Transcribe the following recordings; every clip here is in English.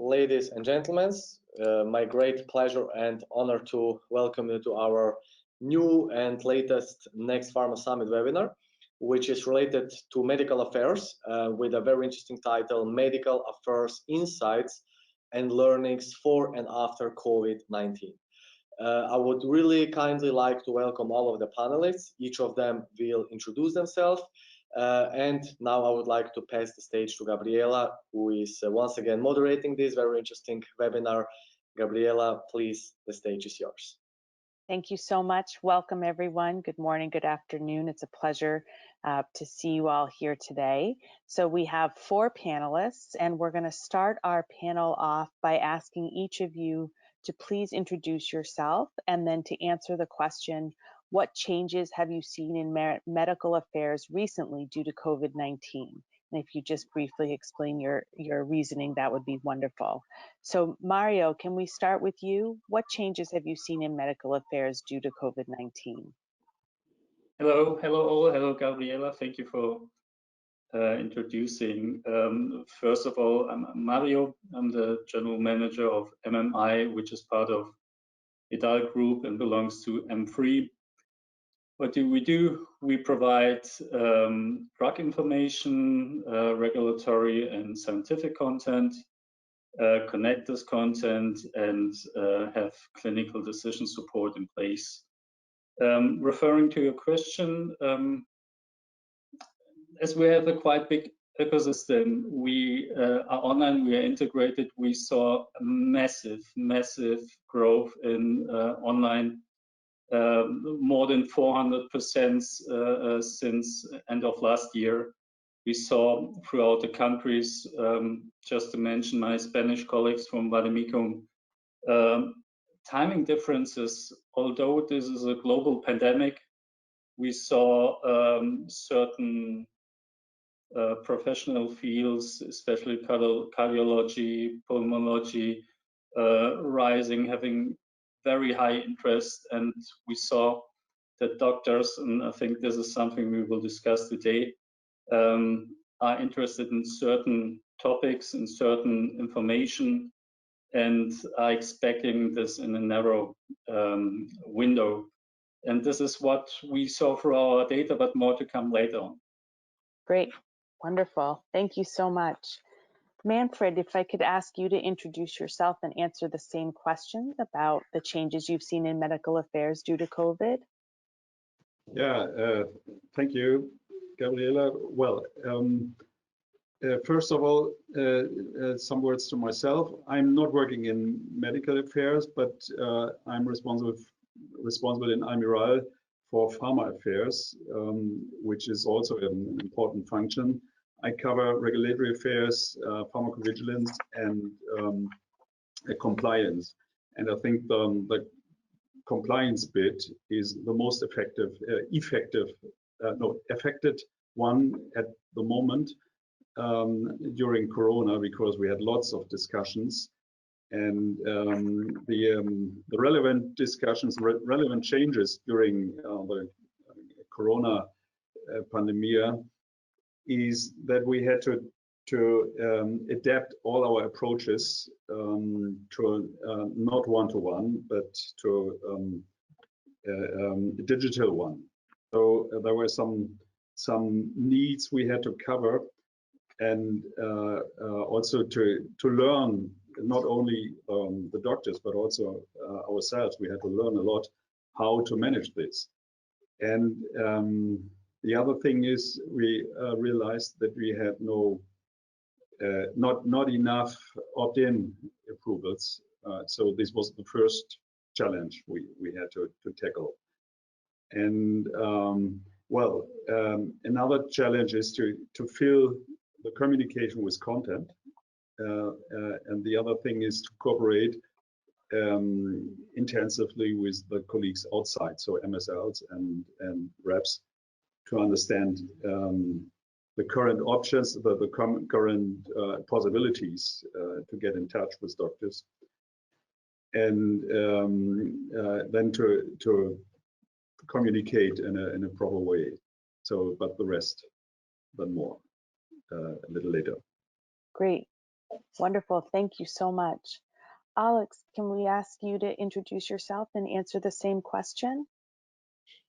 ladies and gentlemen. My great pleasure and honor to welcome you to our new and latest Next Pharma Summit webinar, which is related to medical affairs with a very interesting title, Medical Affairs Insights and Learnings for and After COVID-19. I would really kindly like to welcome all of the panelists. Each of them will introduce themselves. And now I would like to pass the stage to Gabriela, who is once again moderating this very interesting webinar. Gabriela, please, the stage is yours. Thank you so much. Welcome, everyone. Good morning, good afternoon. It's a pleasure to see you all here today. So we have 4 panelists, and we're going to start our panel off by asking each of you to please introduce yourself and then to answer the question, what changes have you seen in medical affairs recently due to COVID-19? And if you just briefly explain your reasoning, that would be wonderful. So Marijo, can we start with you? What changes have you seen in medical affairs due to COVID-19? Hello all. Hello, Gabriella. Thank you for introducing. First of all, I'm Marijo. I'm the general manager of MMI, which is part of Vida Group and belongs to M3. What do? We provide drug information, regulatory and scientific content, connect this content, and have clinical decision support in place. Referring to your question, as we have a quite big ecosystem, we are online, we are integrated, we saw a massive growth in online, more than 400% since end of last year. We saw throughout the countries, just to mention my Spanish colleagues from Vademecum, timing differences. Although this is a global pandemic, we saw certain professional fields, especially cardiology, pulmonology, rising, having very high interest, and we saw that doctors, and I think this is something we will discuss today, are interested in certain topics and certain information, and are expecting this in a narrow window. And this is what we saw through our data, but more to come later on. Great, wonderful. Thank you so much. Manfred, if I could ask you to introduce yourself and answer the same question about the changes you've seen in medical affairs due to COVID. Yeah, thank you, Gabriella. Well, first of all, some words to myself. I'm not working in medical affairs, but I'm responsible in Almirall for pharma affairs, which is also an important function. I cover regulatory affairs, pharmacovigilance, and compliance. And I think the compliance bit is the most affected one at the moment during Corona, because we had lots of discussions, and the relevant discussions, relevant changes during the Corona pandemic is that we had to adapt all our approaches to not one-to-one, but to a digital one. So there were some needs we had to cover, and also to learn, not only the doctors, but also ourselves. We had to learn a lot how to manage this. And the other thing is we realized that we had not enough opt-in approvals. So this was the first challenge we had to tackle. And another challenge is to fill the communication with content. And the other thing is to cooperate intensively with the colleagues outside, so MSLs and reps, to understand the current options, the current possibilities to get in touch with doctors, and then to communicate in a proper way. So, but the rest, then more a little later. Great. Wonderful. Thank you so much. Alex, can we ask you to introduce yourself and answer the same question?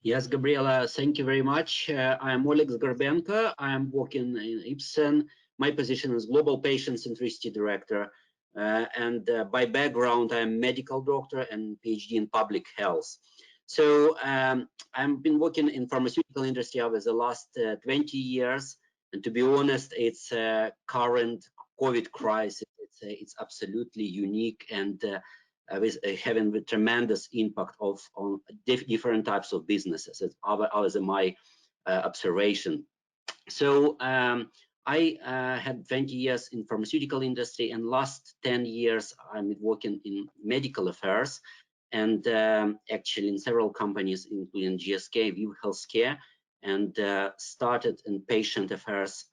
Yes, Gabriela, thank you very much. I'm Oleksandr Gorbenko. I'm working in IPSEN. My position is Global Patient Centricity Director. By background, I'm medical doctor and PhD in public health. So I've been working in pharmaceutical industry over the last 20 years. And to be honest, it's a current COVID crisis. It's absolutely unique and with having a tremendous impact on different types of businesses. That's always my observation. So I had 20 years in pharmaceutical industry, and last 10 years I'm working in medical affairs, and actually in several companies, including GSK, View Healthcare, and started in patient affairs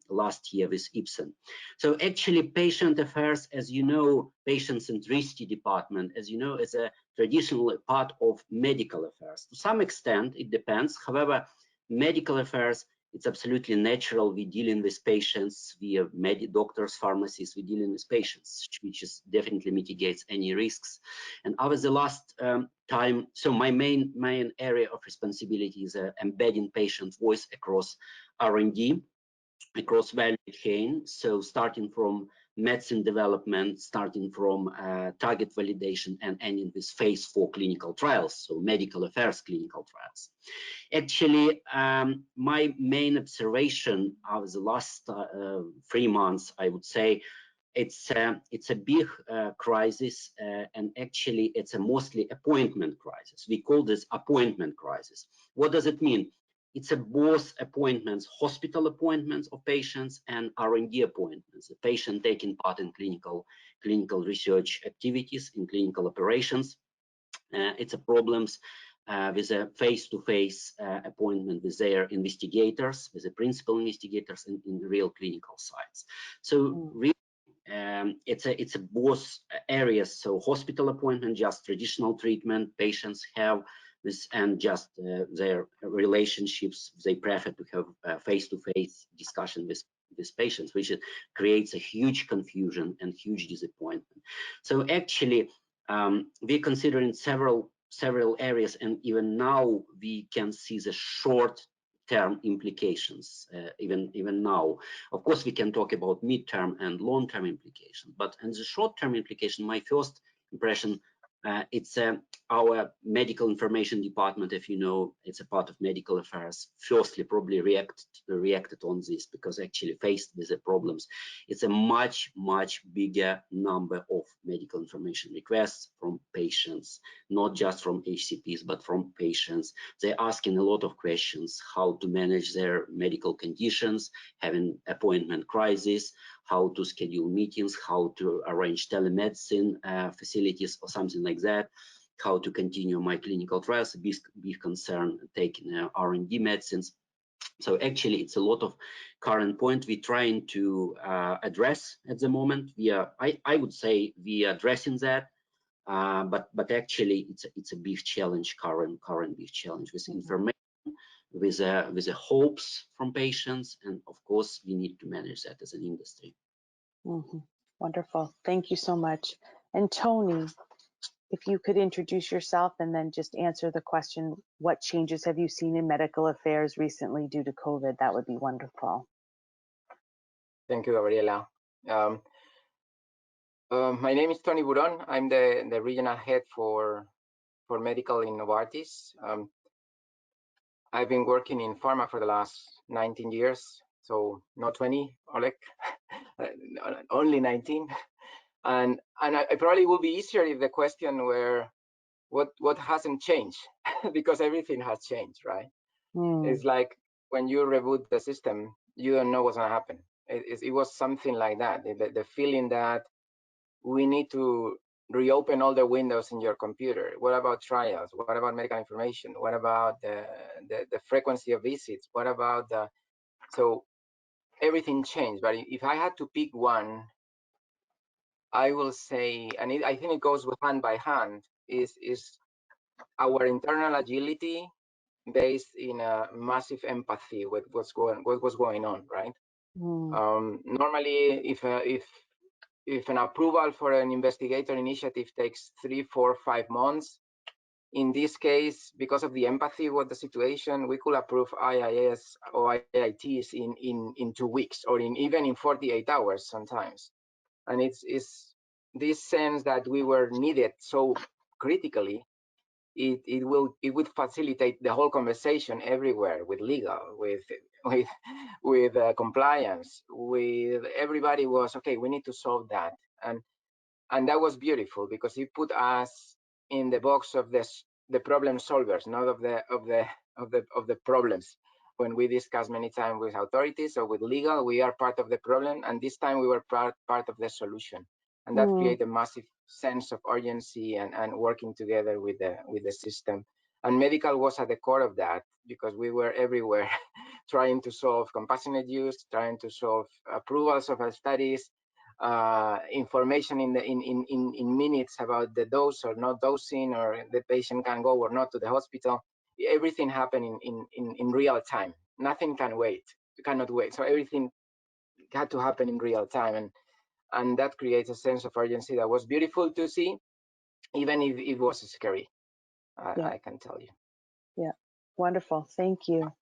last year with IPSEN. So actually patient affairs, as you know, patient centricity department, as you know, is a traditional part of medical affairs. To some extent, it depends. However, medical affairs, it's absolutely natural. We're dealing with patients via doctors, pharmacists, we're dealing with patients, which is definitely mitigates any risks. And over the last time, so my main area of responsibility is embedding patient voice across R&D, across value chain. So starting from medicine development, starting from target validation, and ending with phase 4 clinical trials, so medical affairs clinical trials. Actually, my main observation of the last 3 months, I would say, it's a big crisis, and actually it's a mostly appointment crisis. We call this appointment crisis. What does it mean? It's both appointments, hospital appointments of patients, and R&D appointments, the patient taking part in clinical research activities, in clinical operations. It's a problems with a face-to-face appointment with their investigators, with the principal investigators in real clinical sites. So really, it's a both areas. So hospital appointment, just traditional treatment patients have with, and just their relationships. They prefer to have face-to-face discussion with patients, which creates a huge confusion and huge disappointment. So actually, we're considering several areas, and even now we can see the short-term implications. Even now, of course, we can talk about mid-term and long-term implications. But in the short-term implication, my first impression, it's our medical information department. If you know, it's a part of medical affairs. Firstly, probably reacted on this because actually faced with the problems. It's a much bigger number of medical information requests from patients, not just from HCPs, but from patients. They're asking a lot of questions: how to manage their medical conditions, having appointment crisis, how to schedule meetings, how to arrange telemedicine facilities or something like that, how to continue my clinical trials, big concern taking R&D medicines. So actually, it's a lot of current point we're trying to address at the moment. I would say we are addressing that, but actually, it's a big challenge, current big challenge with information, with the hopes from patients, and of course, we need to manage that as an industry. Wonderful. Thank you so much. And Tony, if you could introduce yourself and then just answer the question, what changes have you seen in medical affairs recently due to COVID? That would be wonderful. Thank you, Gabriela. My name is Tony Burón. I'm the regional head for medical in Novartis. I've been working in pharma for the last 19 years, so not 20, Oleg, only 19. And I probably would be easier if the question were, what hasn't changed? Because everything has changed, right? It's like when you reboot the system, you don't know what's gonna happen. It was something like that, the feeling that we need to reopen all the windows in your computer. What about trials? What about medical information? What about the frequency of visits? What about so everything changed. But if I had to pick one, I will say, and I think it goes hand by hand, is our internal agility based in a massive empathy with what was going on, right? Normally, if if an approval for an investigator initiative takes 3, 4, 5 months, in this case, because of the empathy with the situation, we could approve IIS or IITs in 2 weeks, or even in 48 hours sometimes. And it's this sense that we were needed so critically. It would facilitate the whole conversation everywhere, with legal, with compliance, with everybody. Was okay, we need to solve that, and that was beautiful, because it put us in the box of the problem solvers, not of the problems. When we discuss many times with authorities or with legal, we are part of the problem, and this time we were part of the solution, and that created a massive sense of urgency and working together with the system. And medical was at the core of that, because we were everywhere trying to solve compassionate use, trying to solve approvals of our studies, information in minutes about the dose or not dosing, or the patient can go or not to the hospital. Everything happened in real time. Nothing can wait. You cannot wait. So everything had to happen in real time, and that creates a sense of urgency that was beautiful to see, even if it was scary. I can tell you. Yeah, wonderful. Thank you.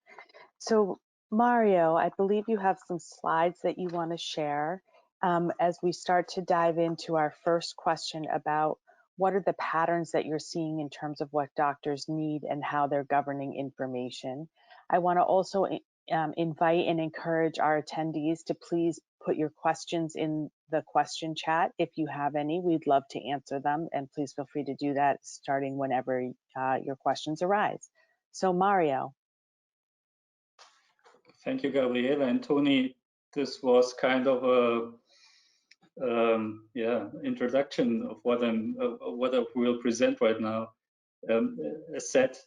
So Mario, I believe you have some slides that you want to share as we start to dive into our first question about what are the patterns that you're seeing in terms of what doctors need and how they're governing information. I want to also invite and encourage our attendees to please put your questions in the question chat. If you have any, we'd love to answer them, and please feel free to do that starting whenever your questions arise. So Mario. Thank you, Gabriela and Tony. This was kind of a introduction of what I will present right now. As said,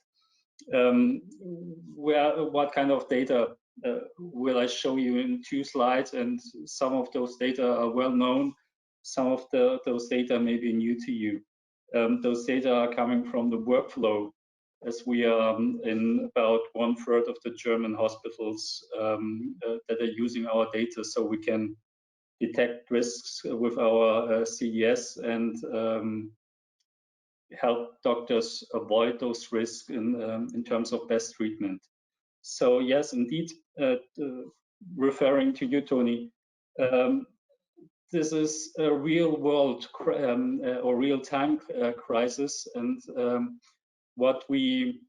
what kind of data will I show you in 2 slides? And some of those data are well known. Some of those data may be new to you. Those data are coming from the workflow, as we are in about 1/3 of the German hospitals that are using our data, so we can detect risks with our CDS and help doctors avoid those risks in terms of best treatment. So yes, indeed, referring to you, Tony, this is a real world or real-time crisis, and what we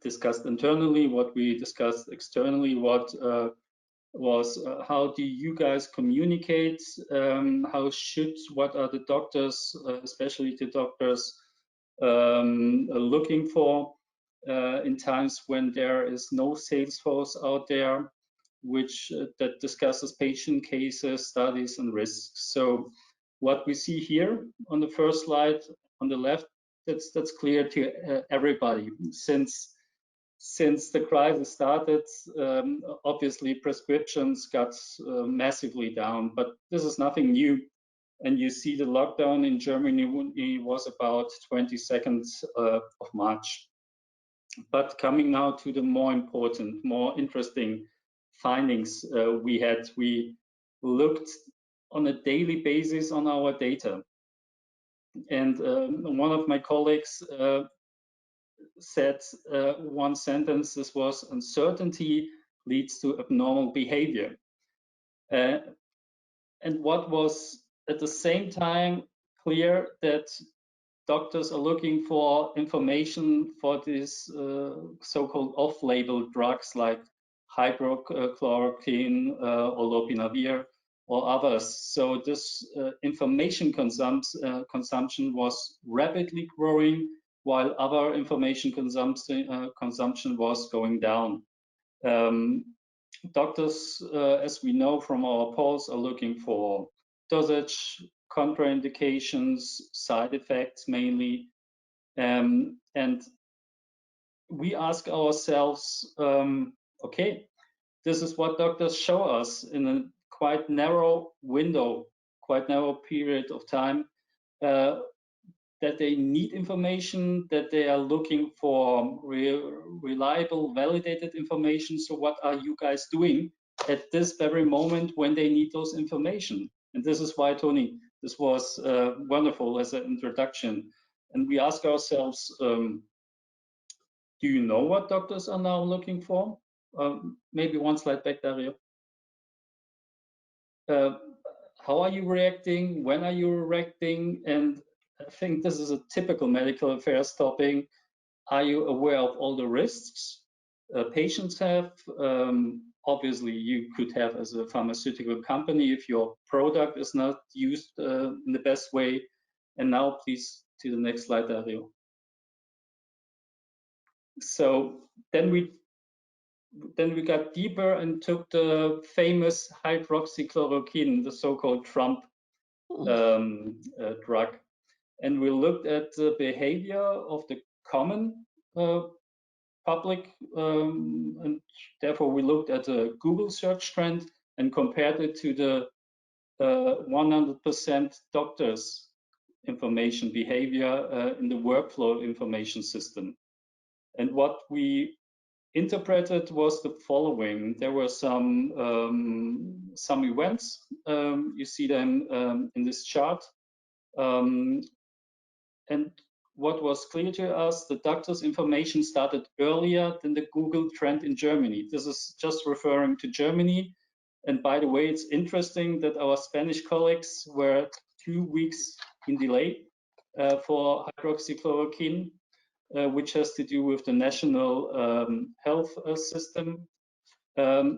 discussed internally, what we discussed externally, what was how do you guys communicate? What are the doctors, especially the doctors, looking for in times when there is no sales force out there, which that discusses patient cases, studies, and risks. So what we see here on the first slide on the left, that's clear to everybody. Since the crisis started, obviously prescriptions got massively down, but this is nothing new. And you see the lockdown in Germany was about 22nd of March. But coming now to the more important, more interesting findings we looked on a daily basis on our data. And one of my colleagues said one sentence, this was: uncertainty leads to abnormal behavior. And what was at the same time clear, that doctors are looking for information for these so-called off-label drugs like hydrochloroquine or lopinavir or others. So this information consumption was rapidly growing, while other information consumption was going down. Doctors, as we know from our polls, are looking for dosage, contraindications, side effects mainly. And we ask ourselves, okay, this is what doctors show us in a quite narrow window, quite narrow period of time, that they need information, that they are looking for reliable, validated information. So what are you guys doing at this very moment when they need those information? And this is why, Tony, this was wonderful as an introduction. And we ask ourselves, do you know what doctors are now looking for? Maybe one slide back, Dario. How are you reacting? When are you reacting? And I think this is a typical medical affairs topic. Are you aware of all the risks patients have? Obviously, you could have as a pharmaceutical company if your product is not used in the best way. And now, please, to the next slide, Dario. So then we got deeper and took the famous hydroxychloroquine, the so-called Trump drug, and we looked at the behavior of the common public, and therefore we looked at the Google search trend and compared it to the 100% doctors information behavior in the workflow information system. And what we interpreted was the following. There were some events. You see them in this chart. And what was clear to us, the doctor's information started earlier than the Google trend in Germany. This is just referring to Germany. And by the way, it's interesting that our Spanish colleagues were 2 weeks in delay for hydroxychloroquine, which has to do with the national health system.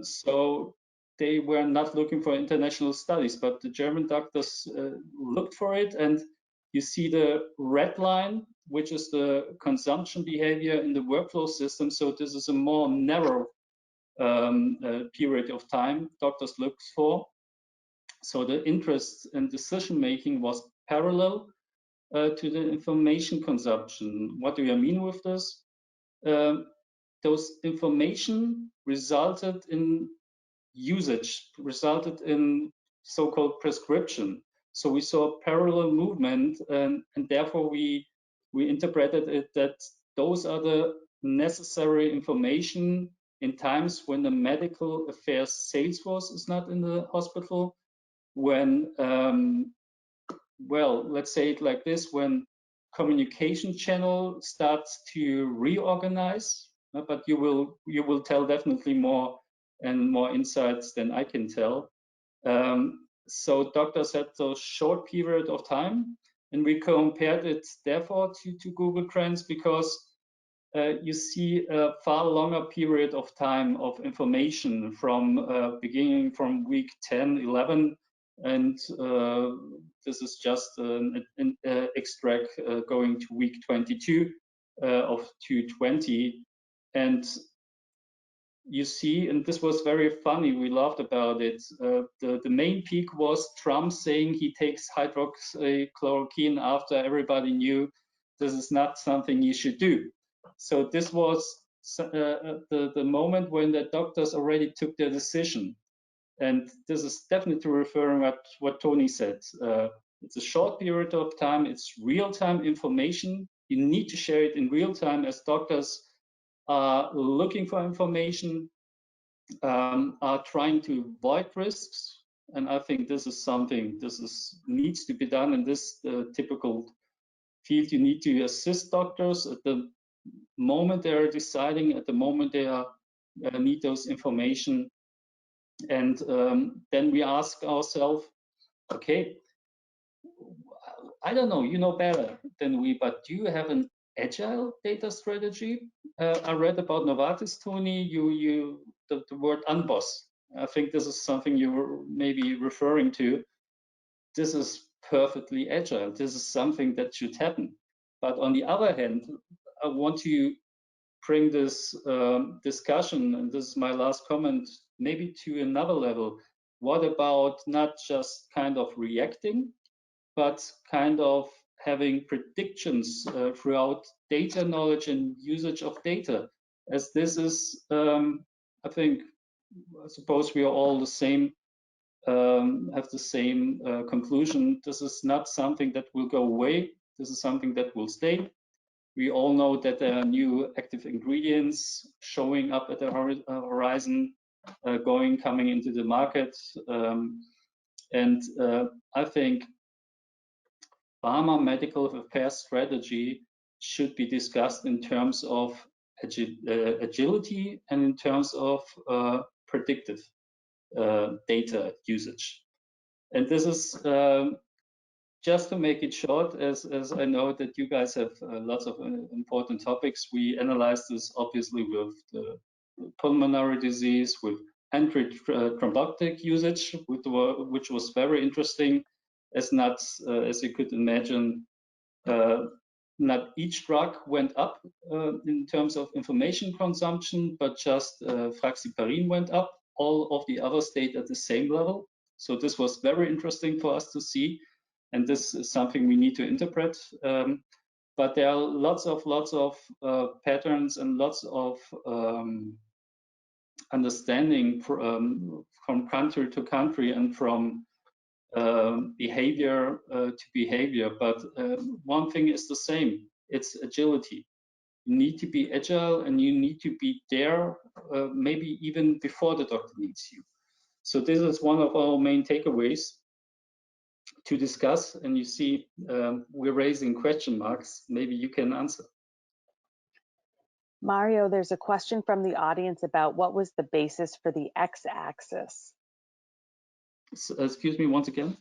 So they were not looking for international studies, but the German doctors looked for it. And you see the red line, which is the consumption behavior in the workflow system. So this is a more narrow period of time doctors look for. So the interest in decision making was parallel to the information consumption. What do I mean with this? Those information resulted in usage, resulted in so-called prescription. So we saw parallel movement, and therefore we interpreted it that those are the necessary information in times when the medical affairs sales force is not in the hospital, when well, let's say it like this, when communication channel starts to reorganize, but you will tell definitely more and more insights than I can tell. So doctors had those short period of time, and we compared it therefore to Google Trends because you see a far longer period of time of information from beginning from week 10, 11, and this is just an extract going to week 22 of 220. And you see, and this was very funny, we laughed about it, the main peak was Trump saying he takes hydroxychloroquine after everybody knew this is not something you should do. So this was the moment when the doctors already took their decision. And this is definitely referring to what Tony said. It's a short period of time, it's real-time information. You need to share it in real time as doctors are looking for information, are trying to avoid risks. And I think this is something, needs to be done in this typical field. You need to assist doctors at the moment they are deciding, at the moment they are need those information. And then we ask ourselves, okay, I don't know, you know better than we, but do you have an agile data strategy? I read about Novartis, Tony, the word unboss. I think this is something you were maybe referring to. This is perfectly agile. This is something that should happen. But on the other hand, I want to bring this discussion, and this is my last comment, maybe to another level. What about not just kind of reacting, but kind of having predictions throughout data knowledge and usage of data? As this is, I think, I suppose we are all the same, have the same conclusion. This is not something that will go away. This is something that will stay. We all know that there are new active ingredients showing up at the horizon, coming into the market. And I think pharma medical affairs strategy should be discussed in terms of agility and in terms of predictive data usage. And this is just to make it short, as I know that you guys have lots of important topics. We analyzed this obviously with the pulmonary disease, with antithrombotic usage, which was very interesting, as you could imagine. Not each drug went up in terms of information consumption, but just fraxiparin went up. All of the others stayed at the same level. So this was very interesting for us to see, and this is something we need to interpret. But there are lots of patterns and lots of understanding from country to country and from behavior to behavior. But one thing is the same: it's agility. You need to be agile, and you need to be there, maybe even before the doctor needs you. So this is one of our main takeaways to discuss. And you see, we're raising question marks. Maybe you can answer. Marijo, there's a question from the audience about what was the basis for the x-axis. So, excuse me once again.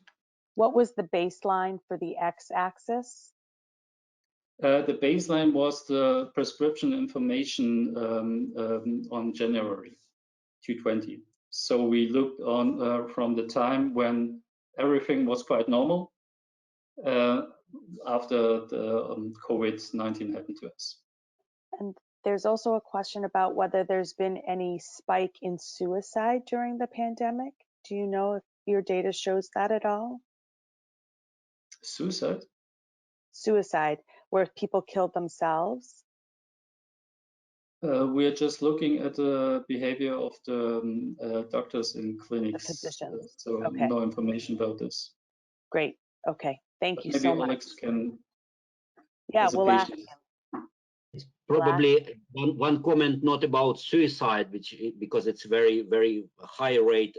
What was the baseline for the x-axis? The baseline was the prescription information on January 2020. So we looked on from the time when everything was quite normal after the COVID-19 happened to us. And there's also a question about whether there's been any spike in suicide during the pandemic. Do you know if your data shows that at all? Suicide? Suicide, where people killed themselves? We are just looking at the behavior of the doctors in clinics. The physicians. So okay. No information about this. Great. Okay. Thank you maybe so much. Alex can. Yeah, we'll ask him. Probably one comment, not about suicide, because it's very high rate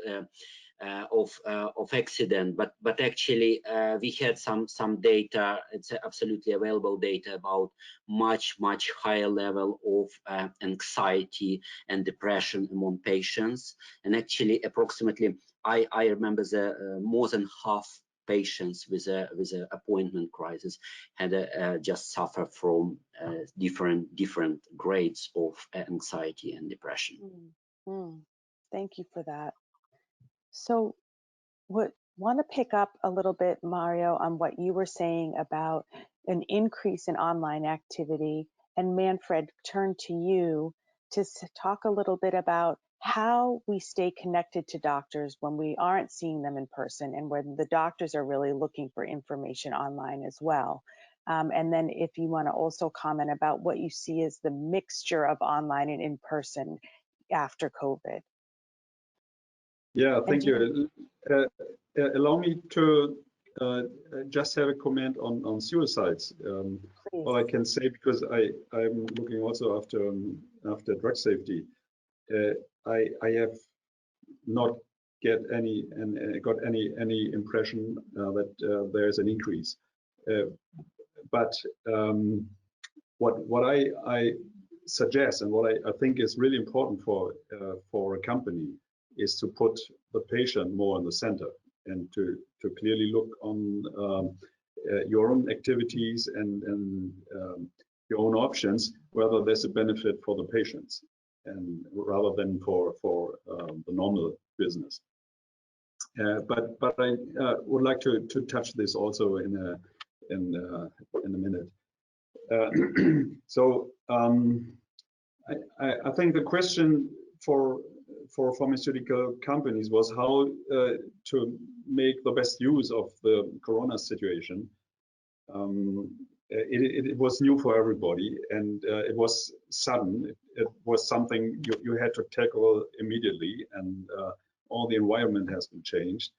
of accident, but actually we had some data. It's absolutely available data about much higher level of anxiety and depression among patients. And actually, approximately, I remember more than half patients with a appointment crisis had just suffer from different grades of anxiety and depression. Thank you for that. So, want to pick up a little bit, Marijo, on what you were saying about an increase in online activity, and Manfred, turn to you to talk a little bit about how we stay connected to doctors when we aren't seeing them in person, and when the doctors are really looking for information online as well. And then if you want to also comment about what you see as the mixture of online and in person after COVID. Yeah, thank you. Allow me to just have a comment on suicides. All I can say, because I'm looking also after drug safety, I have not got any impression that there is an increase. But what I suggest, and what I think is really important for a company, is to put the patient more in the center, and to clearly look on your own activities and your own options, whether there's a benefit for the patients, and rather than for the normal business. But I would like to touch this also in a minute. So I think the question for pharmaceutical companies was how to make the best use of the Corona situation. It was new for everybody, and it was sudden. It was something you had to tackle immediately, and all the environment has been changed.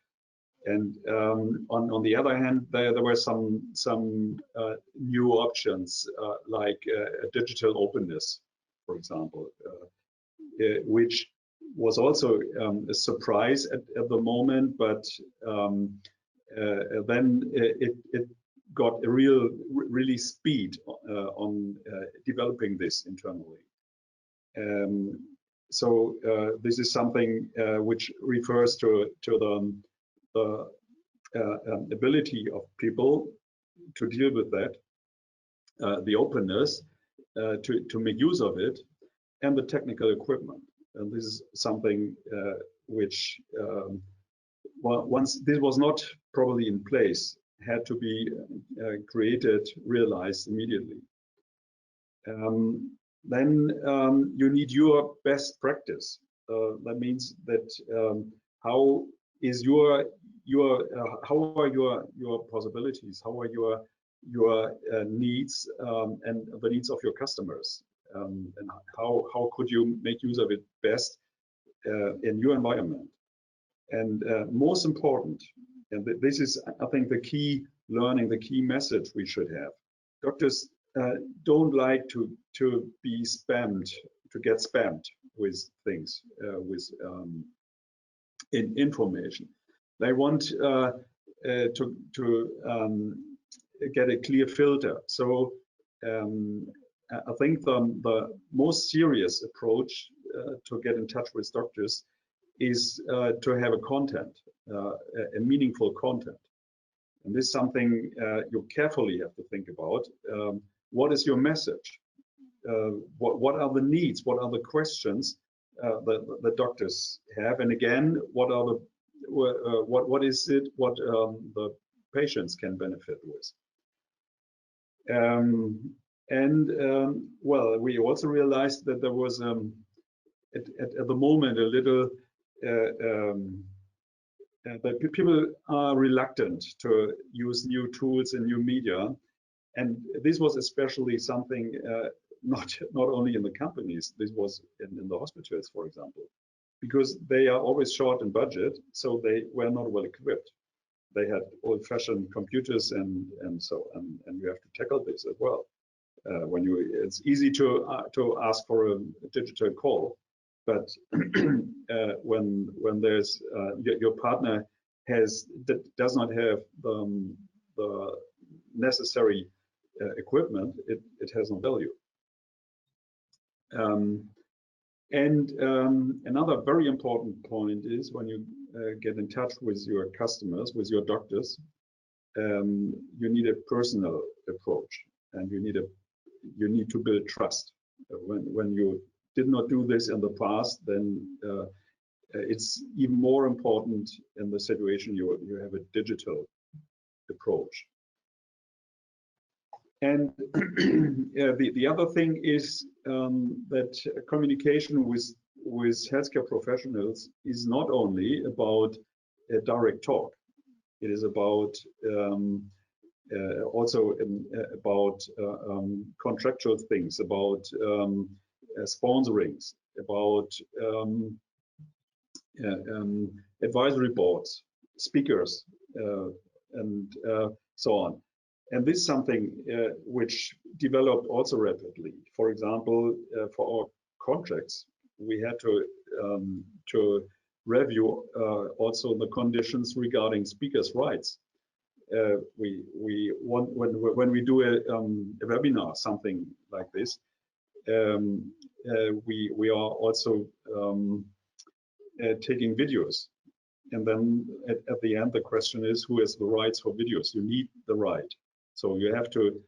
And on the other hand, there were some new options, like digital openness, for example, which was also a surprise at the moment, but then it got a really speed on developing this internally. So this is something which refers to the ability of people to deal with that, the openness to make use of it, and the technical equipment. And this is something which, once this was not probably in place, had to be created, realized immediately. Then you need your best practice. That means that how is how are your possibilities? How are your needs and the needs of your customers? And how could you make use of it best in your environment? And most important, and this is, I think, the key learning, the key message we should have. Doctors don't like to be spammed, to get spammed with things, with information. They want to get a clear filter. So I think the most serious approach to get in touch with doctors is to have a content, a meaningful content. And this is something you carefully have to think about. What is your message? What are the needs? What are the questions that the doctors have? And again, what are the what is it? What the patients can benefit with? Well, we also realized that there was at the moment a little that people are reluctant to use new tools and new media, and this was especially something not only in the companies. This was in the hospitals, for example, because they are always short in budget, so they were not well equipped. They had old-fashioned computers and you have to tackle this as well. When it's easy to ask for a digital call, but when there's your partner does not have the necessary equipment, it has no value. Another very important point is when you get in touch with your customers, with your doctors, you need a personal approach, and you need to build trust. When you did not do this in the past, then it's even more important in the situation you have a digital approach. And the other thing is that communication with healthcare professionals is not only about a direct talk. It is about also about contractual things, about sponsorings, about advisory boards, speakers, and so on. And this is something which developed also rapidly. For example, for our contracts, we had to review also the conditions regarding speakers' rights. We want when we do a webinar, something like this, we are also taking videos, and then at the end the question is, who has the rights for videos? You need the right, so you have to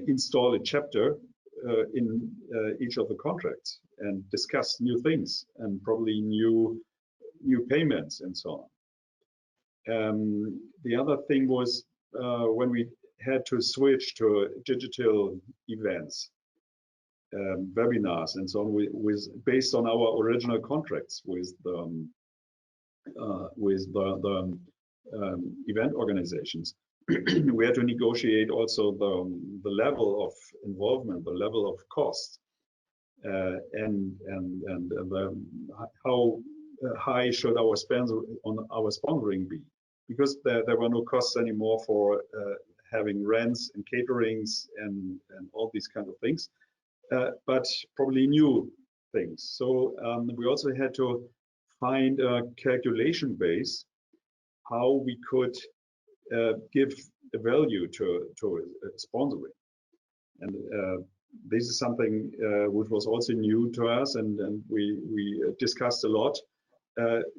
install a chapter in each of the contracts and discuss new things and probably new payments and so on. The other thing was when we had to switch to digital events, webinars and so on, based on our original contracts with the event organizations. We had to negotiate also the level of involvement, the level of cost, and how high should our spend on our sponsoring be, because there were no costs anymore for having rents and caterings and all these kind of things, but probably new things. So we also had to find a calculation base how we could give a value to sponsoring. And this is something which was also new to us, and we discussed a lot.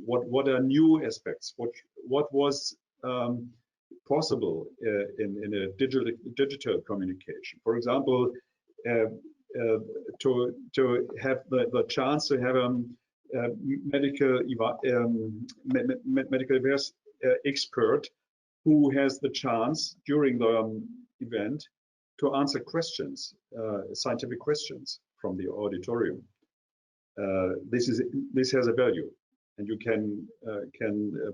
What are new aspects? What was possible in a digital communication? For example, to have the chance to have a medical affairs expert who has the chance during the event to answer questions, scientific questions from the auditorium. This has a value, and you can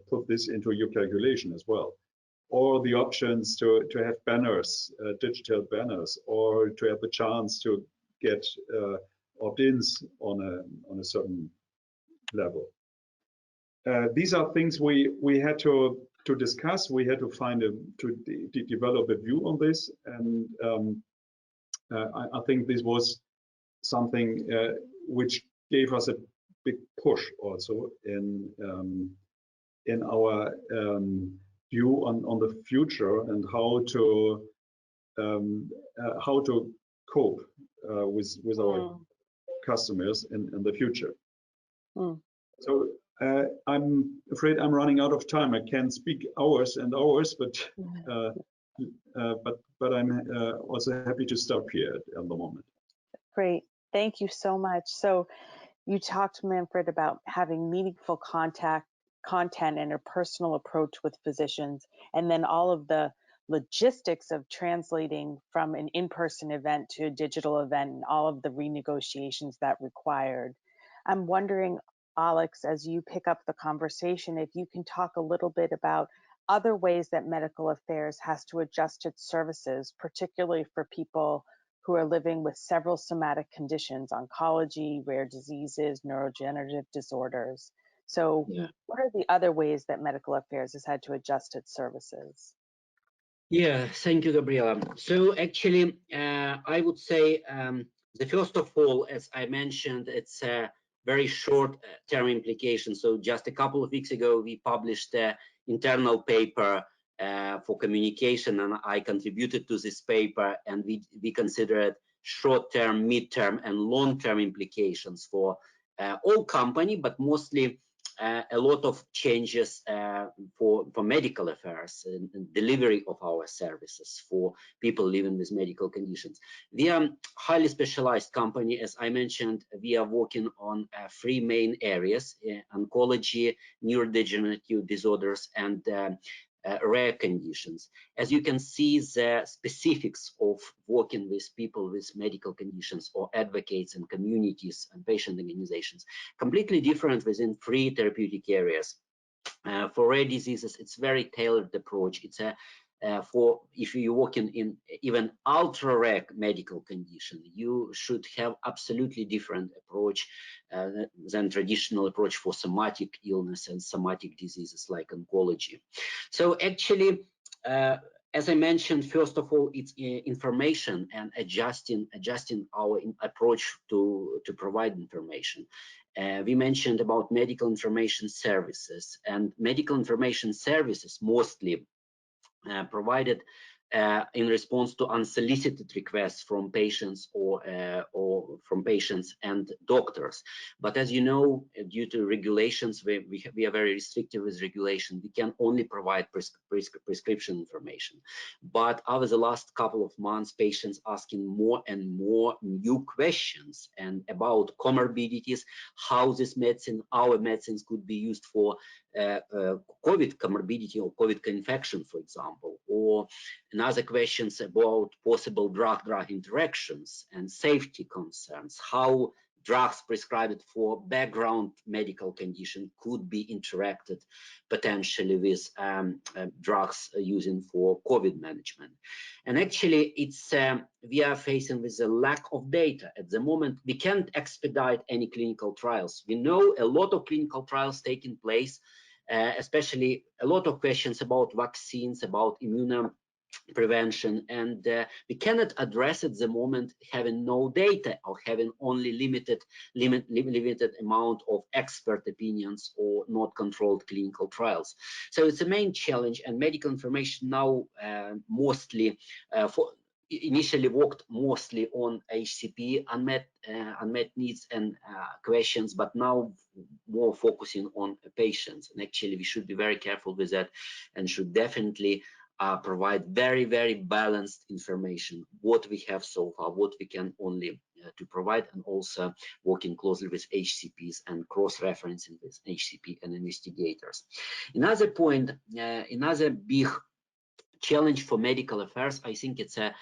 put this into your calculation as well. Or the options to have banners, digital banners, or to have the chance to get opt-ins on a certain level. These are things we had to discuss. We had to find to develop a view on this, and I think this was something which gave us a big push also in our view on the future and how to cope with our customers in the future. So I'm afraid I'm running out of time. I can speak hours and hours, but I'm also happy to stop here at the moment. Great, thank you so much. So you talked, Manfred, about having meaningful content and a personal approach with physicians, and then all of the logistics of translating from an in-person event to a digital event and all of the renegotiations that required. I'm wondering, Alex, as you pick up the conversation, if you can talk a little bit about other ways that medical affairs has to adjust its services, particularly for people who are living with several somatic conditions, oncology, rare diseases, neurodegenerative disorders. So what are the other ways that medical affairs has had to adjust its services? Yeah, thank you, Gabriela. So actually, I would say the first of all, as I mentioned, it's a very short-term implication. So just a couple of weeks ago, we published an internal paper for communication, and I contributed to this paper, and we considered short-term, mid-term, and long-term implications for all company, but mostly a lot of changes for medical affairs and delivery of our services for people living with medical conditions. We are a highly specialized company. As I mentioned, we are working on 3 main areas: oncology, neurodegenerative disorders, and rare conditions. As you can see, the specifics of working with people with medical conditions or advocates and communities and patient organizations completely different within 3 therapeutic areas. For rare diseases, it's very tailored approach. It's a for if you're working in even ultra rare medical condition, you should have absolutely different approach than traditional approach for somatic illness and somatic diseases like oncology. So actually, as I mentioned, first of all, it's information and adjusting our approach to provide information. We mentioned about medical information services, and medical information services mostly provided in response to unsolicited requests from patients or from patients and doctors. But as you know, due to regulations, we are very restrictive with regulation. We can only provide prescription information. But over the last couple of months, patients asking more and more new questions and about comorbidities, how this medicine, our medicines could be used for COVID comorbidity or COVID infection, for example, or another questions about possible drug-drug interactions and safety concerns, how drugs prescribed for background medical condition could be interacted potentially with drugs using for COVID management. And actually, it's we are facing with a lack of data. At the moment, we can't expedite any clinical trials. We know a lot of clinical trials taking place, especially a lot of questions about vaccines, about prevention, and we cannot address at the moment having no data or having only limited amount of expert opinions or not controlled clinical trials. So it's a main challenge, and medical information now mostly initially worked mostly on HCP unmet needs and questions, but now more focusing on patients. And actually we should be very careful with that and should definitely provide very balanced information, what we have so far, what we can only to provide, and also working closely with HCPs and cross-referencing with HCP and investigators. Another point, another big challenge for medical affairs, I think it's a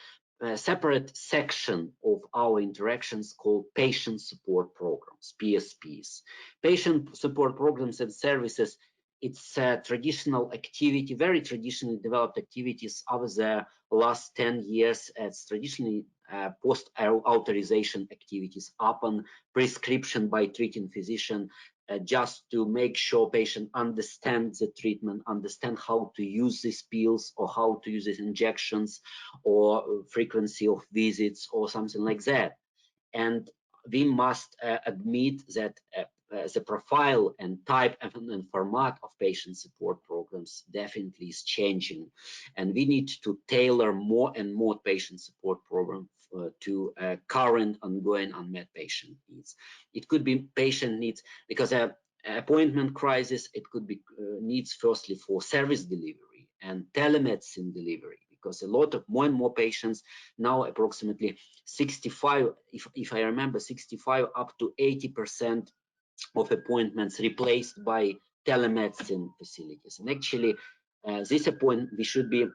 separate section of our interactions called patient support programs, PSPs. Patient support programs and services, it's a traditional activity, very traditionally developed activities over the last 10 years. It's traditionally post-authorization activities upon prescription by treating physician, just to make sure patient understands the treatment, understand how to use these pills or how to use these injections or frequency of visits or something like that. And we must admit that the profile and type and format of patient support programs definitely is changing, and we need to tailor more and more patient support programs to current ongoing unmet patient needs. It could be patient needs because appointment crisis, it could be needs firstly for service delivery and telemedicine delivery, because a lot of more and more patients now, approximately 65, if I remember, 65 up to 80% of appointments replaced by telemedicine facilities. And actually this appointment, we should be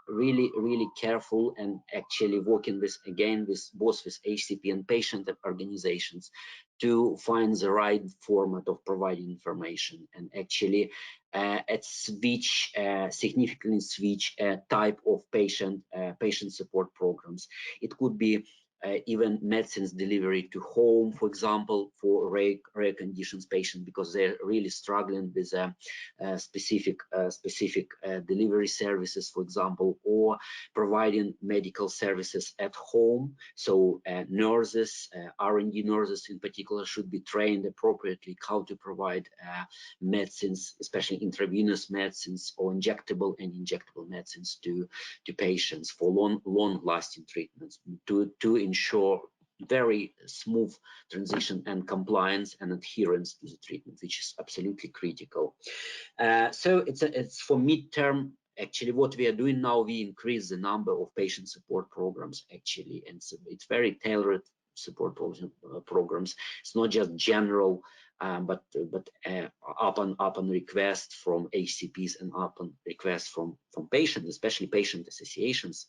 really careful and actually working with, again, with both with HCP and patient organizations to find the right format of providing information, and actually significantly switch type of patient support programs. It could be even medicines delivery to home, for example, for rare conditions patients, because they're really struggling with specific delivery services, for example, or providing medical services at home. So nurses, R&D nurses in particular, should be trained appropriately how to provide medicines, especially intravenous medicines or injectable and injectable medicines to patients for long-lasting treatments, to ensure very smooth transition and compliance and adherence to the treatment, which is absolutely critical. So it's for midterm. Actually, what we are doing now, we increase the number of patient support programs actually, and so it's very tailored support programs. It's not just general, but upon request from HCPs and upon request from patients, especially patient associations.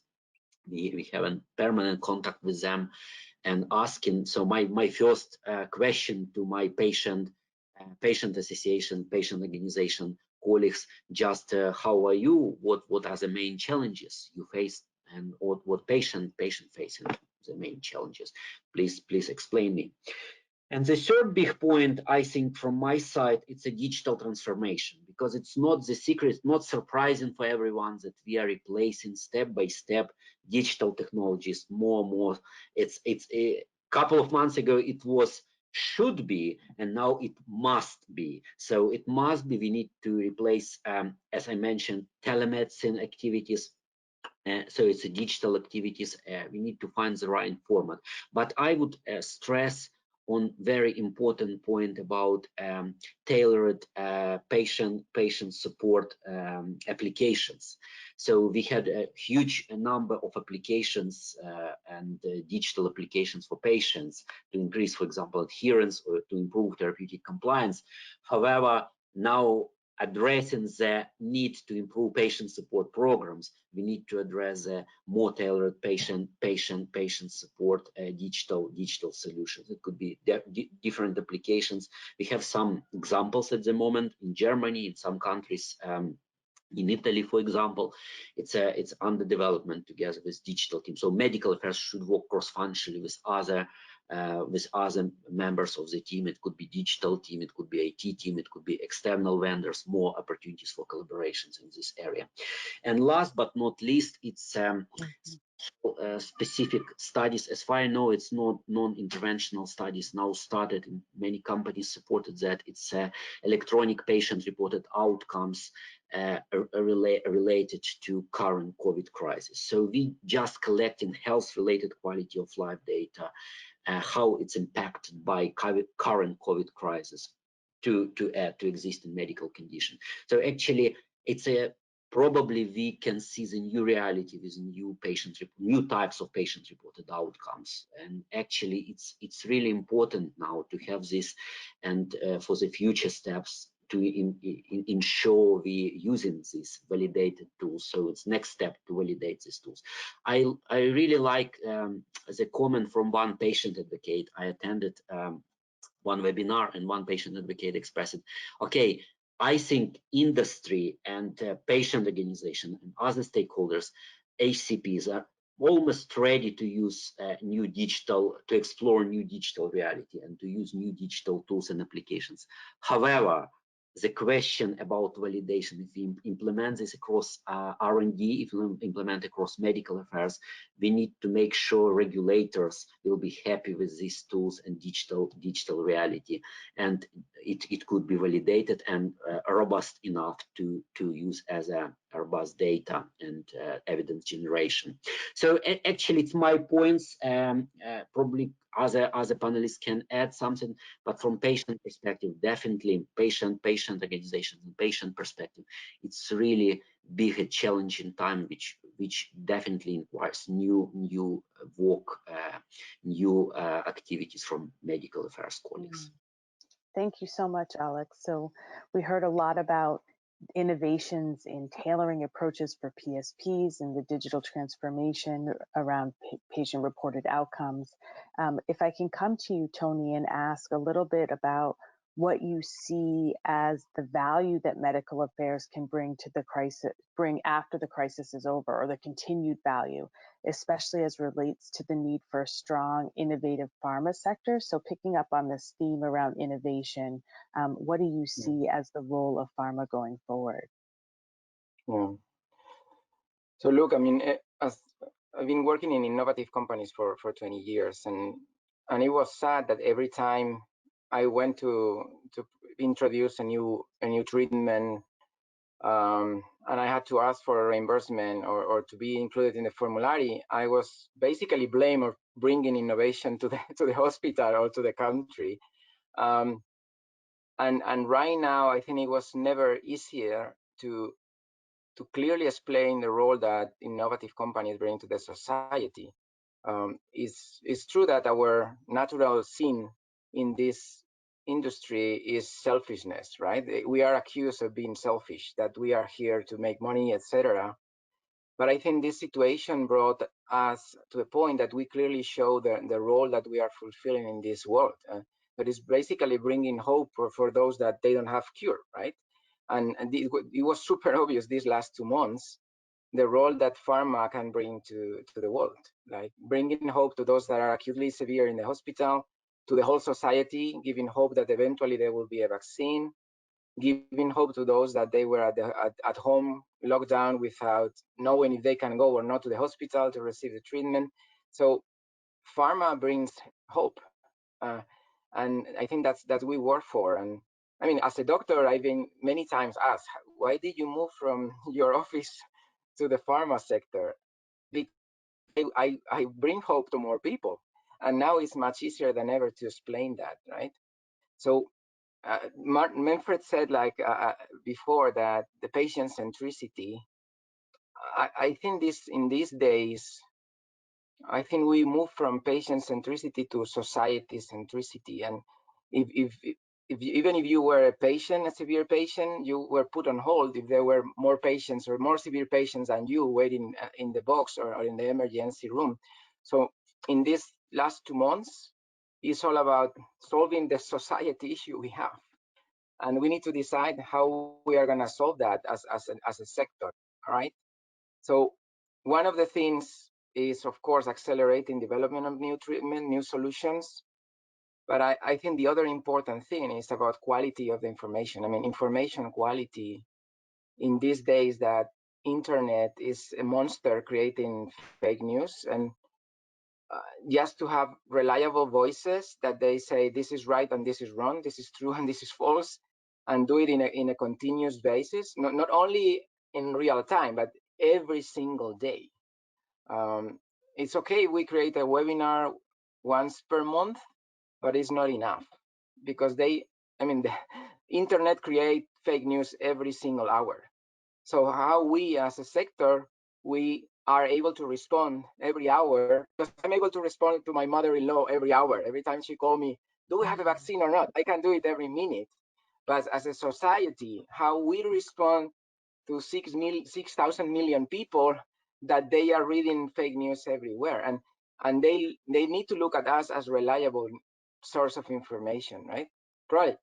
We have a permanent contact with them and asking. So my first question to my patient association, patient organization colleagues, just how are you? What are the main challenges you face, and what patient facing the main challenges? Please explain me. And the third big point, I think, from my side, it's a digital transformation, because it's not the secret, not surprising for everyone that we are replacing step by step digital technologies more and more. It's a couple of months ago it should be, and now it must be. So it must be. We need to replace, as I mentioned, telemedicine activities. So it's a digital activities. We need to find the right format. But I would stress on very important point about tailored patient support applications. So we had a huge number of applications and digital applications for patients to increase, for example, adherence or to improve therapeutic compliance. However, now addressing the need to improve patient support programs, we need to address more tailored patient support digital solutions. It could be different applications. We have some examples at the moment in Germany, in some countries. In Italy, for example, it's under development together with digital teams. So medical affairs should work cross-functionally with other with other members of the team. It could be digital team, it could be IT team, it could be external vendors, more opportunities for collaborations in this area. And last but not least, it's specific studies. As far as I know, it's not non-interventional studies now started, and many companies supported that. It's electronic patient-reported outcomes related to current COVID crisis. So we just collecting health-related quality of life data, how it's impacted by current COVID crisis to add to existing medical condition. So actually, it's probably we can see the new reality with new types of patient-reported outcomes. And actually, it's really important now to have this, and for the future steps to ensure we using these validated tools. So it's next step to validate these tools. I really like the comment from one patient advocate. I attended one webinar, and one patient advocate expressed it. Okay, I think industry and patient organization and other stakeholders, HCPs, are almost ready to use to explore new digital reality and to use new digital tools and applications. However, the question about validation, if we implement this across R&D, if we implement across medical affairs, we need to make sure regulators will be happy with these tools and digital reality, and it could be validated and robust enough to use as a robust data and evidence generation. So actually, it's my points. Probably other panelists can add something, but from patient perspective, definitely patient organizations and patient perspective, it's really big a challenging time, which definitely requires new work, new activities from medical affairs colleagues. Thank you so much, Alex. So we heard a lot about innovations in tailoring approaches for PSPs and the digital transformation around patient-reported outcomes. If I can come to you, Tony, and ask a little bit about what you see as the value that medical affairs can bring to the crisis, bring after the crisis is over, or the continued value, especially as relates to the need for a strong, innovative pharma sector. So picking up on this theme around innovation, what do you see as the role of pharma going forward? Yeah. So look, I mean, as I've been working in innovative companies for 20 years, and it was sad that every time I went to introduce a new treatment, and I had to ask for a reimbursement or to be included in the formulary, I was basically blamed of bringing innovation to the hospital or to the country. And right now, I think it was never easier to clearly explain the role that innovative companies bring to the society. It's true that our natural sin in this industry is selfishness, right? We are accused of being selfish, that we are here to make money, etc. But I think this situation brought us to a point that we clearly show the role that we are fulfilling in this world. That is basically bringing hope for those that they don't have cure, right? And it was super obvious these last 2 months, the role that pharma can bring to the world, like bringing hope to those that are acutely severe in the hospital, to the whole society, giving hope that eventually there will be a vaccine, giving hope to those that they were at home, locked down without knowing if they can go or not to the hospital to receive the treatment. So pharma brings hope. And I think that's we work for. And I mean, as a doctor, I've been many times asked, why did you move from your office to the pharma sector? Because I bring hope to more people. And now it's much easier than ever to explain that, right? So Manfred said before that the patient centricity, I think in these days, I think we move from patient centricity to society centricity. And even if you were a patient, a severe patient, you were put on hold if there were more patients or more severe patients than you waiting in the box or in the emergency room. So in these last 2 months, it's all about solving the society issue we have. And we need to decide how we are going to solve that as a sector, all right? So one of the things is, of course, accelerating development of new treatment, new solutions. But I think the other important thing is about quality of the information. I mean, information quality in these days that internet is a monster creating fake news, and just to have reliable voices that they say this is right and this is wrong, this is true and this is false, and do it in a continuous basis, not only in real time, but every single day. It's okay we create a webinar once per month, but it's not enough, because the internet create fake news every single hour. So how we as a sector, we are able to respond every hour, because I'm able to respond to my mother-in-law every hour. Every time she calls me, do we have a vaccine or not? I can do it every minute. But as a society, how we respond to 6,000 million people, that they are reading fake news everywhere, and they need to look at us as reliable source of information, right?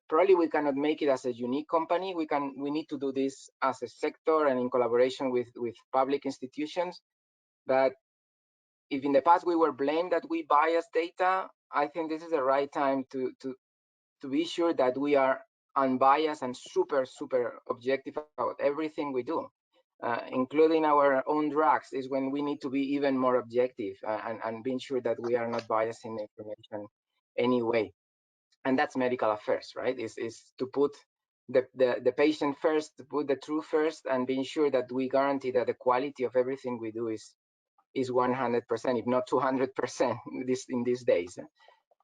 Probably we cannot make it as a unique company. We need to do this as a sector and in collaboration with public institutions. But if in the past we were blamed that we bias data, I think this is the right time to be sure that we are unbiased and super objective about everything we do, including our own drugs, is when we need to be even more objective and being sure that we are not biasing the information anyway. And that's medical affairs, right? Is to put the patient first, to put the truth first, and being sure that we guarantee that the quality of everything we do is 100%, if not 200%, in these days.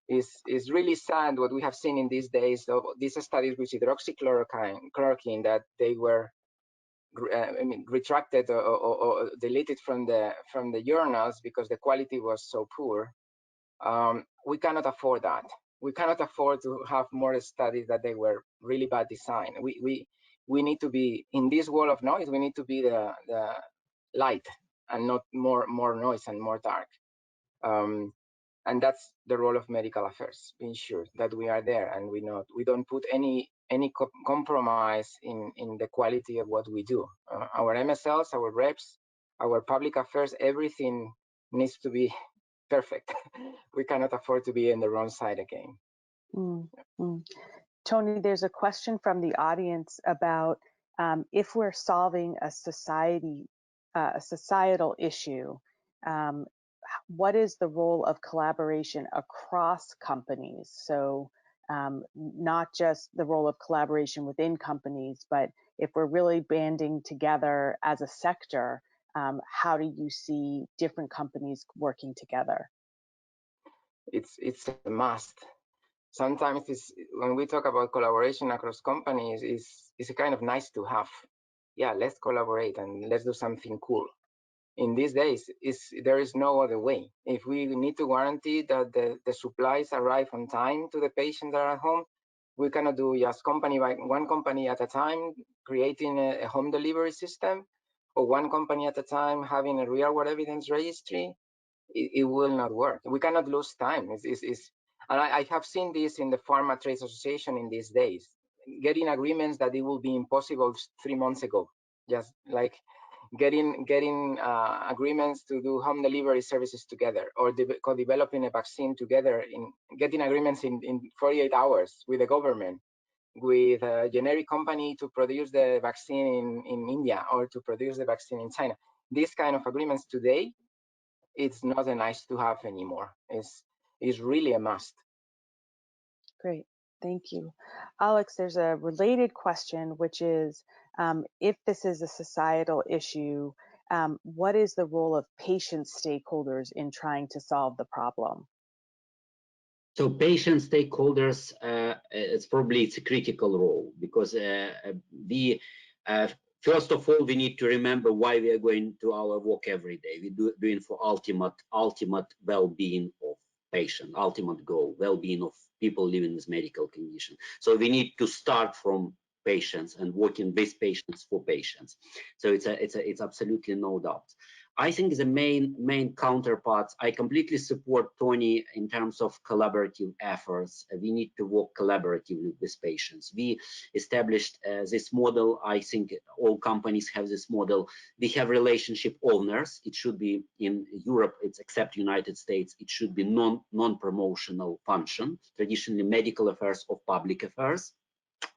Is really sad what we have seen in these days of these studies with hydroxychloroquine, that they were retracted or deleted from the journals because the quality was so poor. We cannot afford that. We cannot afford to have more studies that they were really bad design. We need to be in this wall of noise. We need to be the light and not more noise and more dark. And that's the role of medical affairs, being sure that we are there and we don't put any compromise in the quality of what we do. Our MSLs, our reps, our public affairs, everything needs to be perfect. We cannot afford to be in the wrong side again. Mm-hmm. Tony, there's a question from the audience about if we're solving a societal issue, what is the role of collaboration across companies? So not just the role of collaboration within companies, but if we're really banding together as a sector, how do you see different companies working together? It's a must. Sometimes when we talk about collaboration across companies, it's a kind of nice to have. Yeah, let's collaborate and let's do something cool. In these days, there is no other way. If we need to guarantee that the supplies arrive on time to the patients that are at home, we cannot do just one company at a time creating a home delivery system, or one company at a time having a real-world evidence registry. It will not work. We cannot lose time. And I have seen this in the Pharma Trade Association in these days, getting agreements that it will be impossible 3 months ago, just like getting agreements to do home delivery services together, or co-developing a vaccine together, getting agreements in 48 hours with the government, with a generic company to produce the vaccine in India or to produce the vaccine in China. These kind of agreements today, it's not a nice to have anymore. It's really a must. Great, thank you. Alex, there's a related question, which is, if this is a societal issue, what is the role of patient stakeholders in trying to solve the problem? So patient stakeholders, it's a critical role, because first of all, we need to remember why we are going to our work every day. We're doing for ultimate well-being of patient, ultimate goal, well-being of people living with medical condition. So we need to start from patients and working with patients for patients. So it's absolutely no doubt. I think the main counterparts, I completely support Tony in terms of collaborative efforts. We need to work collaboratively with patients. We established this model. I think all companies have this model. We have relationship owners. It should be in Europe, it's except United States, it should be non-promotional function, traditionally medical affairs or public affairs.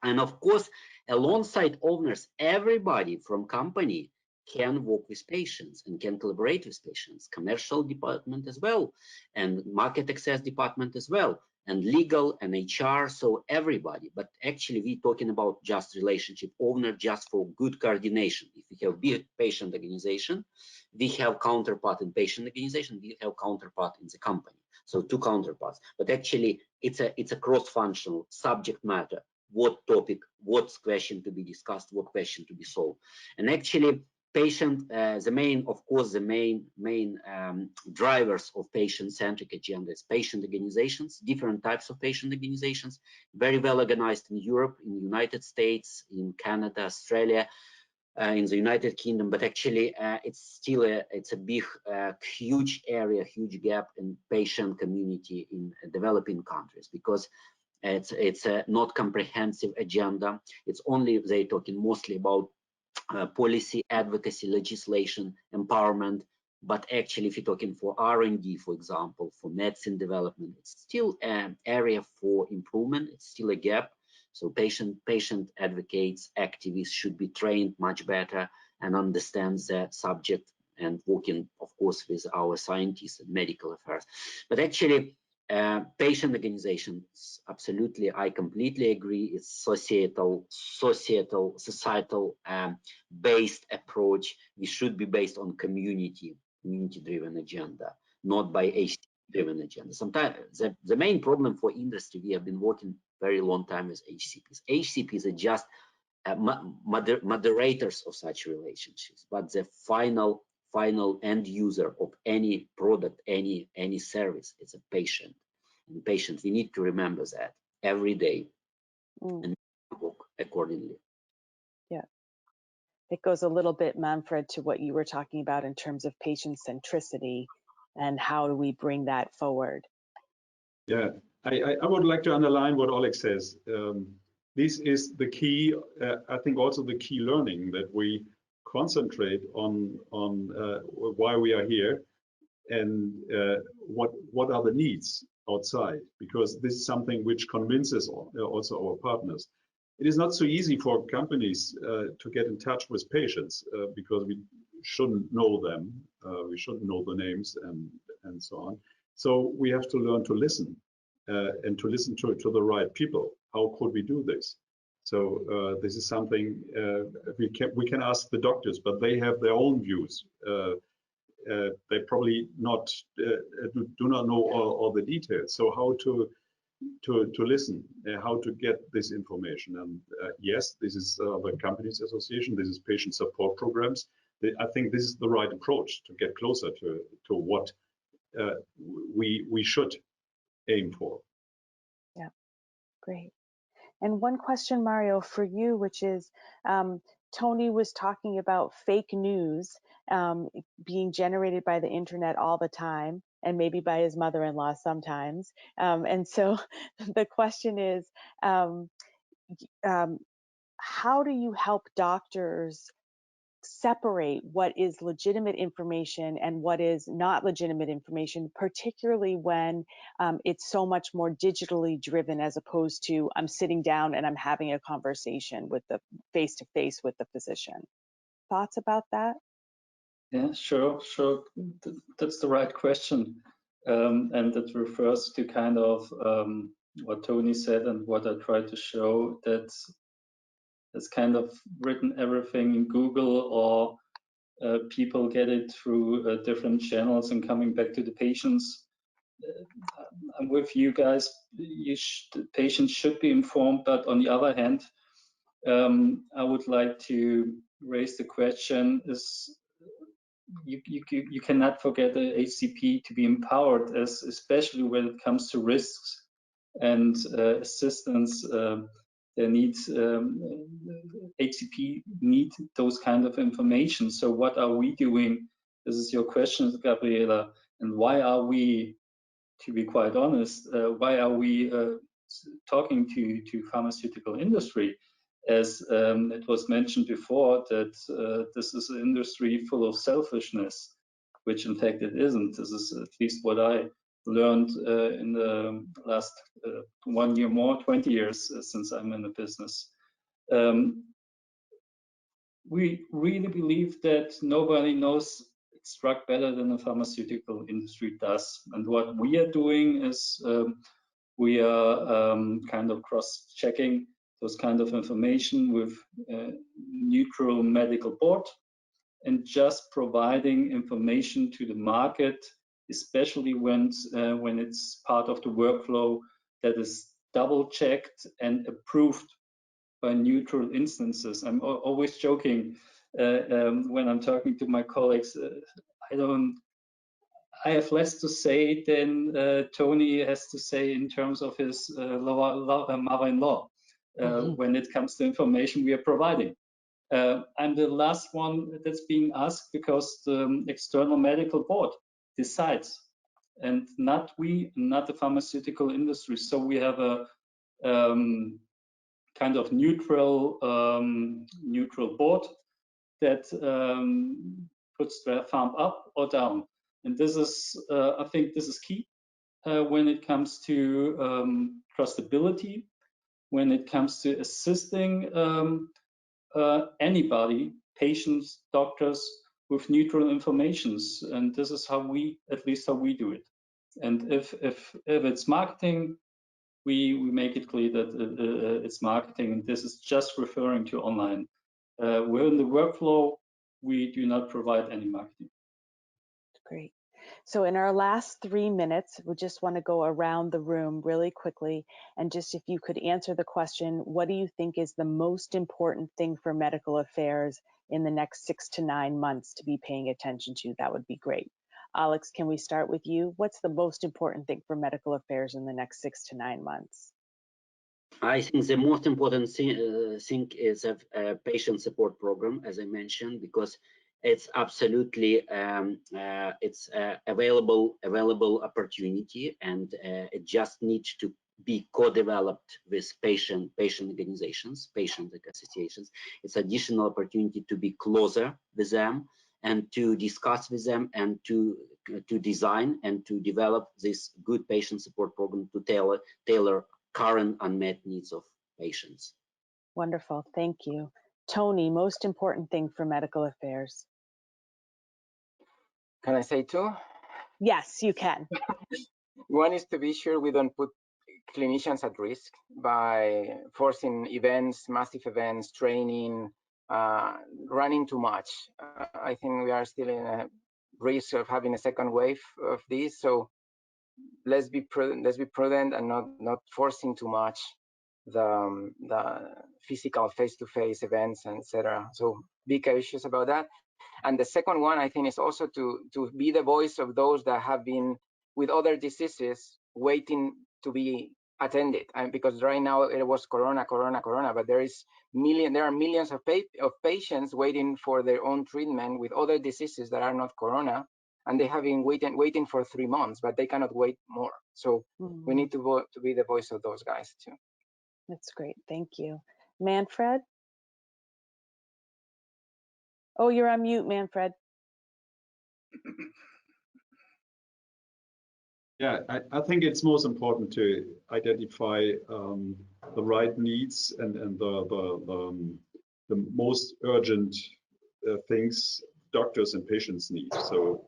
And of course, alongside owners, everybody from company can work with patients and can collaborate with patients, commercial department as well, and market access department as well, and legal and HR, so everybody. But actually, we're talking about just relationship owner, just for good coordination. If we have big patient organization, we have counterpart in patient organization, we have counterpart in the company. So two counterparts. But actually, it's a cross-functional subject matter. What topic, what question to be discussed, what question to be solved. And actually, patient, the main drivers of patient-centric agenda is patient organizations, different types of patient organizations, very well organized in Europe, in the United States, in Canada, Australia, in the United Kingdom. But actually, it's a big, huge area, huge gap in patient community in developing countries, because it's a not comprehensive agenda. It's only, they're talking mostly about policy, advocacy, legislation, empowerment. But actually, if you're talking for R&D, for example, for medicine development, it's still an area for improvement. It's still a gap. So patient advocates, activists should be trained much better and understand the subject, and working, of course, with our scientists and medical affairs. But actually, patient organizations, absolutely, I completely agree. It's societal based approach. We should be based on community-driven agenda, not by HCP-driven agenda. Sometimes the main problem for industry, we have been working very long time with HCPs. HCPs are just moderators of such relationships, but the final end user of any product, any service, is a patient. And patient, we need to remember that every day and work accordingly. Yeah, it goes a little bit, Manfred, to what you were talking about in terms of patient centricity and how do we bring that forward. Yeah, I would like to underline what Oleg says. This is the key, I think also the key learning, that we concentrate on why we are here and what are the needs outside, because this is something which convinces also our partners. It is not so easy for companies to get in touch with patients because we shouldn't know them, we shouldn't know the names and so on. So we have to learn to listen and to listen to the right people. How could we do this? So this is something we can ask the doctors, but they have their own views. They probably do not know all the details. So how to listen, how to get this information. And yes, this is the Companies Association, this is patient support programs. I think this is the right approach to get closer to what we should aim for. Yeah, great. And one question, Marijo, for you, which is, Tony was talking about fake news being generated by the internet all the time, and maybe by his mother-in-law sometimes. And so the question is, how do you help doctors separate what is legitimate information and what is not legitimate information, particularly when it's so much more digitally driven as opposed to I'm sitting down and I'm having a conversation with the face-to-face with the physician? Thoughts about that? Yeah, sure. That's the right question. And that refers to kind of what Tony said and what I tried to show, that it's kind of written everything in Google, or people get it through different channels and coming back to the patients. I'm with you guys. The patients should be informed, but on the other hand, I would like to raise the question: is you cannot forget the HCP to be empowered, especially when it comes to risks and assistance. There needs HCP need those kind of information. So what are we doing This is your question, Gabriela. And why are we, to be quite honest, why are we talking to pharmaceutical industry? As it was mentioned before, that this is an industry full of selfishness, which in fact it isn't. This is at least what I learned in the last 1 year more, 20 years since I'm in the business. We really believe that nobody knows its drug better than the pharmaceutical industry does. And what we are doing is we are kind of cross-checking those kind of information with a neutral medical board and just providing information to the market, especially when it's part of the workflow that is double-checked and approved by neutral instances. I'm always joking when I'm talking to my colleagues. I have less to say than Tony has to say in terms of his mother-in-law when it comes to information we are providing. I'm the last one that's being asked because the external medical board decides, and not we, not the pharmaceutical industry. So we have a kind of neutral board that puts their thumb up or down. And this is, I think this is key when it comes to trustability, when it comes to assisting anybody, patients, doctors, with neutral informations. And this is how we, at least how we do it. And if it's marketing, we make it clear that it's marketing, and this is just referring to online. We're in the workflow, we do not provide any marketing. Great. So in our last 3 minutes, we just want to go around the room really quickly, and just if you could answer the question, what do you think is the most important thing for medical affairs in the next 6 to 9 months to be paying attention to? That would be great. Alex, can we start with you? What's the most important thing for medical affairs in the next 6 to 9 months? I think the most important thing is a patient support program, as I mentioned, because it's absolutely it's available opportunity, and it just needs to be co-developed with patient organizations, patient associations. It's additional opportunity to be closer with them and to discuss with them and to design and to develop this good patient support program to tailor current unmet needs of patients. Wonderful, thank you. Tony, most important thing for medical affairs? Can I say two? Yes, you can. One is to be sure we don't put clinicians at risk by forcing events, massive events, training, running too much. I think we are still in a risk of having a second wave of this. So let's be prudent and not forcing too much the physical face-to-face events, etc. So be cautious about that. And the second one, I think, is also to be the voice of those that have been with other diseases waiting to be attended. And because right now it was corona, but there are millions of patients waiting for their own treatment with other diseases that are not corona, and they have been waiting for 3 months, but they cannot wait more. So we need to be the voice of those guys too. That's great, thank you. Manfred? Oh, you're on mute, Manfred. Yeah, I think it's most important to identify the right needs and the most urgent things doctors and patients need. So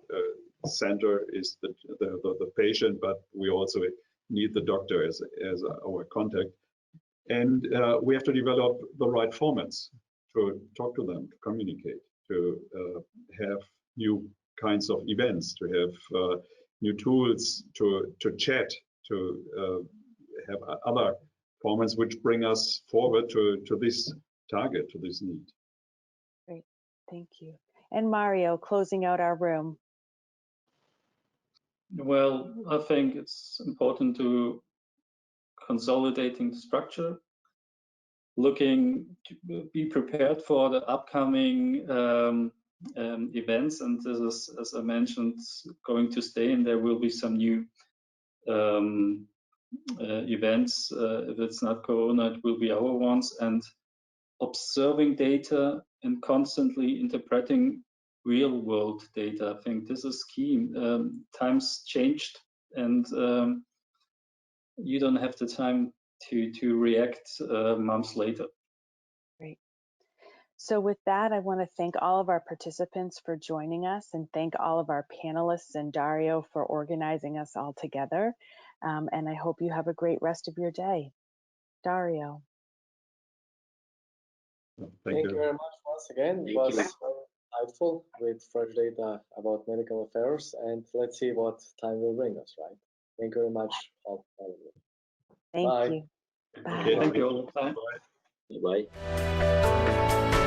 center is the patient, but we also need the doctor as our contact. And we have to develop the right formats to talk to them, to communicate, to have new kinds of events, to have new tools to chat, to have other formats which bring us forward to this target, to this need. Great, thank you. And Marijo, closing out our room. Well, I think it's important to consolidating the structure, looking to be prepared for the upcoming events, and this is, as I mentioned, going to stay, and there will be some new events. If it's not Corona, it will be other ones, and observing data and constantly interpreting real world data. I think this is key. Times changed, and you don't have the time to react months later. Great. So with that, I want to thank all of our participants for joining us, and thank all of our panelists and Dario for organizing us all together. And I hope you have a great rest of your day. Dario. Thank you very much once again. It was very insightful with fresh data about medical affairs, and let's see what time will bring us, right? Thank you very much, all of you. Thank Bye. you. Bye. Okay, thank you all. Bye. Bye.